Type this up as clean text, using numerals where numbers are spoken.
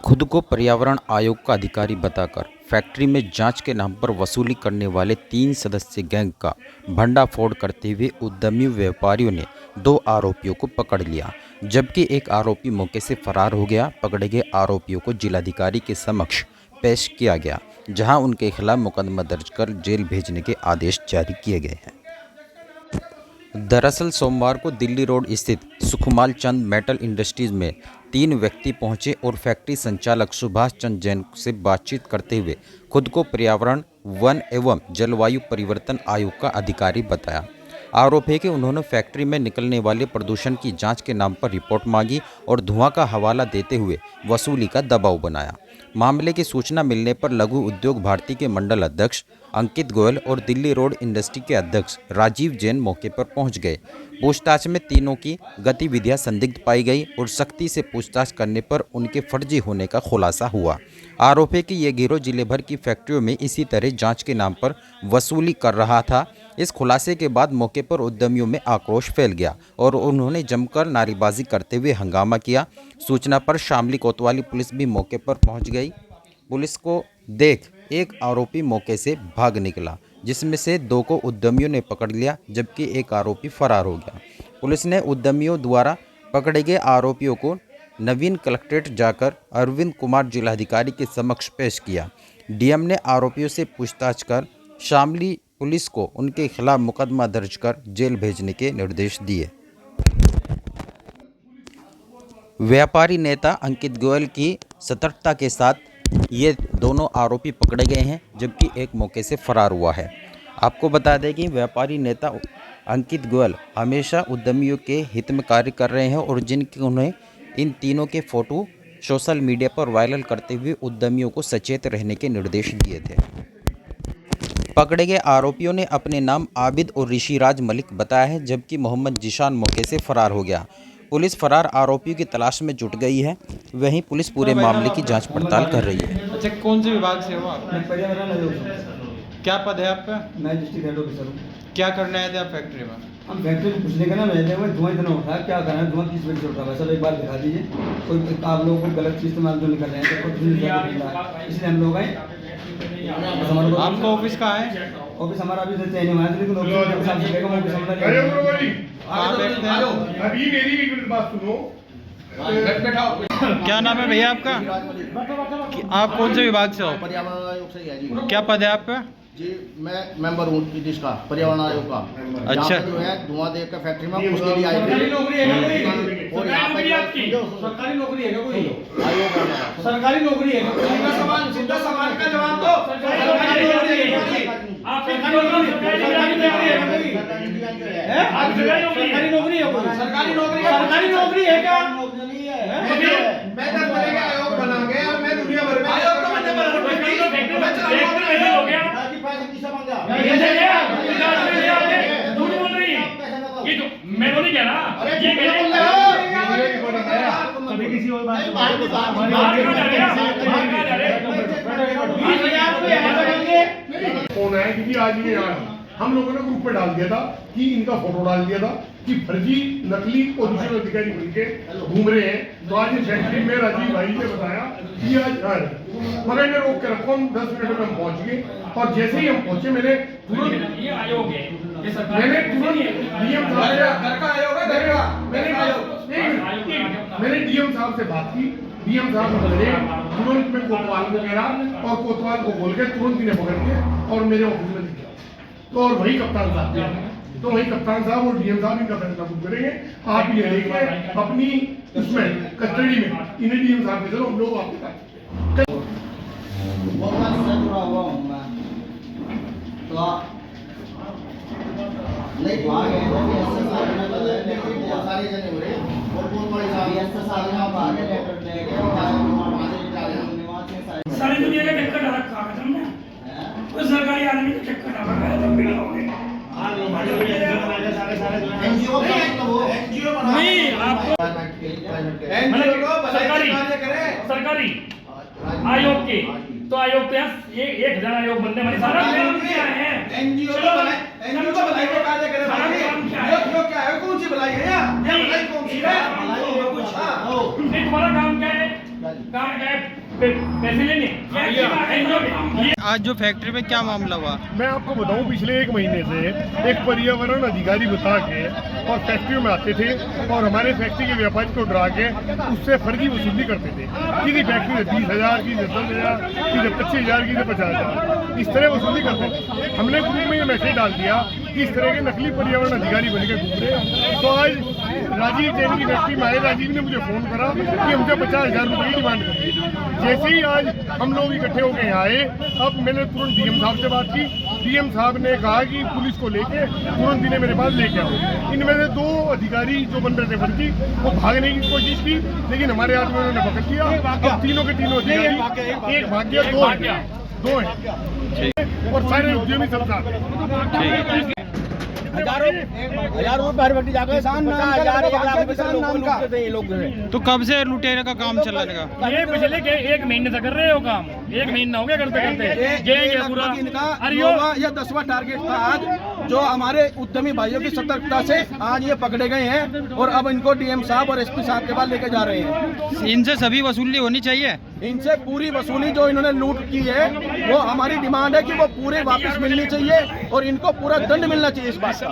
खुद को पर्यावरण आयोग का अधिकारी बताकर फैक्ट्री में जांच के नाम पर वसूली करने वाले 3 सदस्यीय गैंग का भंडाफोड़ करते हुए उद्यमी व्यापारियों ने 2 आरोपियों को पकड़ लिया, जबकि एक आरोपी मौके से फरार हो गया। पकड़े गए आरोपियों को जिलाधिकारी के समक्ष पेश किया गया, जहां उनके खिलाफ मुकदमा दर्ज कर जेल भेजने के आदेश जारी किए गए हैं। दरअसल सोमवार को दिल्ली रोड स्थित सुखमाल चंद मेटल इंडस्ट्रीज में 3 व्यक्ति पहुंचे और फैक्ट्री संचालक सुभाष चंद्र जैन से बातचीत करते हुए खुद को पर्यावरण, वन एवं जलवायु परिवर्तन आयोग का अधिकारी बताया। आरोप है कि उन्होंने फैक्ट्री में निकलने वाले प्रदूषण की जांच के नाम पर रिपोर्ट मांगी और धुआं का हवाला देते हुए वसूली का दबाव बनाया। मामले की सूचना मिलने पर लघु उद्योग भारती के मंडल अध्यक्ष अंकित गोयल और दिल्ली रोड इंडस्ट्री के अध्यक्ष राजीव जैन मौके पर पहुंच गए। पूछताछ में तीनों की गतिविधियां संदिग्ध पाई गई और सख्ती से पूछताछ करने पर उनके फर्जी होने का खुलासा हुआ। आरोप है कि यह गिरोह जिले भर की फैक्ट्रियों में इसी तरह जांच के नाम पर वसूली कर रहा था। इस खुलासे के बाद मौके पर उद्यमियों में आक्रोश फैल गया और उन्होंने जमकर नारेबाजी करते हुए हंगामा किया। सूचना पर शामली कोतवाली पुलिस भी मौके पर पहुंच गई। पुलिस को देख एक आरोपी मौके से भाग निकला, जिसमें से 2 को उद्यमियों ने पकड़ लिया, जबकि एक आरोपी फरार हो गया। पुलिस ने उद्यमियों द्वारा पकड़े गए आरोपियों को नवीन कलेक्ट्रेट जाकर अरविंद कुमार जिलाधिकारी के समक्ष पेश किया। डीएम ने आरोपियों से पूछताछ कर शामली पुलिस को उनके खिलाफ मुकदमा दर्ज कर जेल भेजने के निर्देश दिए। व्यापारी नेता अंकित गोयल की सतर्कता के साथ ये दोनों आरोपी पकड़े गए हैं, जबकि एक मौके से फरार हुआ है। आपको बता दें कि व्यापारी नेता अंकित गोयल हमेशा उद्यमियों के हित में कार्य कर रहे हैं और जिनके उन्हें इन तीनों के फोटो सोशल मीडिया पर वायरल करते हुए उद्यमियों को सचेत रहने के निर्देश दिए थे। पकड़े गए आरोपियों ने अपने नाम आबिद और ऋषिराज मलिक बताया है, जबकि मोहम्मद जिशान मौके से फरार हो गया। पुलिस फरार आरोपियों की तलाश में जुट गई है। वहीं पुलिस पूरे मामले की जांच पड़ताल कर रही है। अच्छा, कौन से विभाग से हो आप? मैं पर्यावरण आयोग से। क्या पद है आपका? मैं डिस्ट्रिक्ट हेड ऑफिसर हूँ। क्या करने आए थे आप फैक्ट्री में? हम फैक्ट्री में पूछने का ना मैं धुआं इतना उठा है, क्या करना है, धुआं किस वजह से उठा है, सब एक बार दिखा दीजिए। कोई आप लोगों को गलत चीज इस्तेमाल तो नहीं कर रहे हैं, तो कुछ नहीं है, इसलिए हम लोग आए। आपका ऑफिस कहाँ है? ऑफिस हमारा अभी से चेंज हुआ है, लेकिन ऑफिस साल से लेकर ऑफिस हमारा कहाँ बैठते हैं? अभी मेरी एक बात सुनो। क्या नाम है भैया आपका? आप कौन से विभाग से हो? पर्यावरण आयोग से ही है जी। क्या पद है आपका? जी मैं मेंबर हूँ इसका पर्यावरण आयोग का। अच्छा। जहाँ पे जो है धुआं देख कर फैक्ट्री में उसके लिए आए थे। और यहाँ पे सरकारी नौकरी है कोई? आयोग आ गया। सरकारी नौकरी है सीधा सवाल का जवाब दो। सरकारी नौकरी है आप? सरकारी नौकरी है कोई? सरकारी नौकरी है क्या? मैं 10 तरह के आयोग बना के और मैं दुनिया भर में आयोग तो मैंने बना हो गया। किससे मांगा? मैं तो नहीं कह रहा ये कभी किसी और बात कौन है, क्योंकि आज ये यहाँ हम लोगों ने ग्रुप पे डाल दिया था कि इनका फोटो डाल दिया था कि फर्जी नकली पोजीशन अधिकारी बनके घूम रहे हैं। तो आज इस फैक्ट्री में राजीव भाई ने बताया कि आज मगर ने रोक के रखो। हम 10 मिनट में हम पहुंच गए और जैसे ही हम पहुंचे मैंने तुरंत ये आयोग है, ये सरकार मैंने तुरंत डीएम साहब मैंने डीएम साहब से बात की। डीएम साहब ने बोले तुरंत में कोतवाल को घेरा और कोतवाल को बोल के तुरंत इन्हें पकड़ के और मेरे ऑफिस में दिखा। तो और वही कप्तान साहब थे, तो वही कप्तान साहब और डीएम साहब इनका फैसला खुद करेंगे। आप ये देखिए अपनी इसमें कस्टडी में इन्हें डीएम साहब के चलो हम लोग आपके साथ जुड़ा हुआ हूँ मैं। तो नहीं भाग है बहुत सारे जने हो रहे और बहुत बड़ी सारी आगे लेटर देके सारी दुनिया का चक्कर डाल रखा है तुमने। वो सरकारी आदमी का चक्कर डाल रखा है, तब भी लगाओगे। एनजीओ नहीं आपको सरकारी आयोग के तो आयोग पे ये 1000 आयोग बनने वाले सारा काम क्या है? एनजीओ को बनाई के कार्य करे ये क्या है? कौन सी भलाई है यहाँ? ये भलाई कौन सी है? नहीं, तुम्हारा काम क्या है? काम क्या है? पैसे लेने ये आज जो फैक्ट्री में क्या मामला हुआ? मैं आपको बताऊं, पिछले 1 महीने से एक पर्यावरण अधिकारी बता के और फैक्ट्री में आते थे और हमारे फैक्ट्री के व्यापारी को डरा के उससे फर्जी वसूली करते थे। किसी फैक्ट्री से 20,000, किसी से 10,000, किसी से 25,000, किसी से 50,000, इस तरह वसूली करते थे। हमने ग्रुप में ये मैसेज डाल दिया कि इस तरह के नकली पर्यावरण अधिकारी बन के घूम रहे। तो आज राजीव जैन की फैक्ट्री में आए, राजीव ने मुझे फ़ोन करा कि हमसे 50,000 रुपये की डिमांड कर दी। जैसे ही आज हम लोग इकट्ठे होकर यहाँ आए, अब मैंने तुरंत डीएम साहब से बात की। डीएम साहब ने कहा कि पुलिस को लेके तुरंत इन्हें मेरे पास लेके आओ। इनमें से 2 अधिकारी जो बन रहे थे फर्जी, वो भागने की कोशिश की, लेकिन हमारे आदमी उन्होंने पकड़ लिया। अब तीनों के तीनों अधिकारी, एक भाग गया, 2 हैं और सारे उद्यमी सब साथ। हजारों रुपए हर व्यक्ति जाकर किसान तो कब से लुटेरे का काम चल रहा है? ये पिछले 1 महीने से कर रहे हो काम, 1 महीना हो गया करते करते। ये पूरा यह 10वां टारगेट था आज, जो हमारे उद्यमी भाइयों की सतर्कता से आज ये पकड़े गए हैं और अब इनको डीएम साहब और एसपी साहब के पास लेके जा रहे हैं। इनसे सभी वसूली होनी चाहिए। इनसे पूरी वसूली जो इन्होंने लूट की है, वो हमारी डिमांड है कि वो पूरे वापस मिलनी चाहिए और इनको पूरा दंड मिलना चाहिए इस बात का।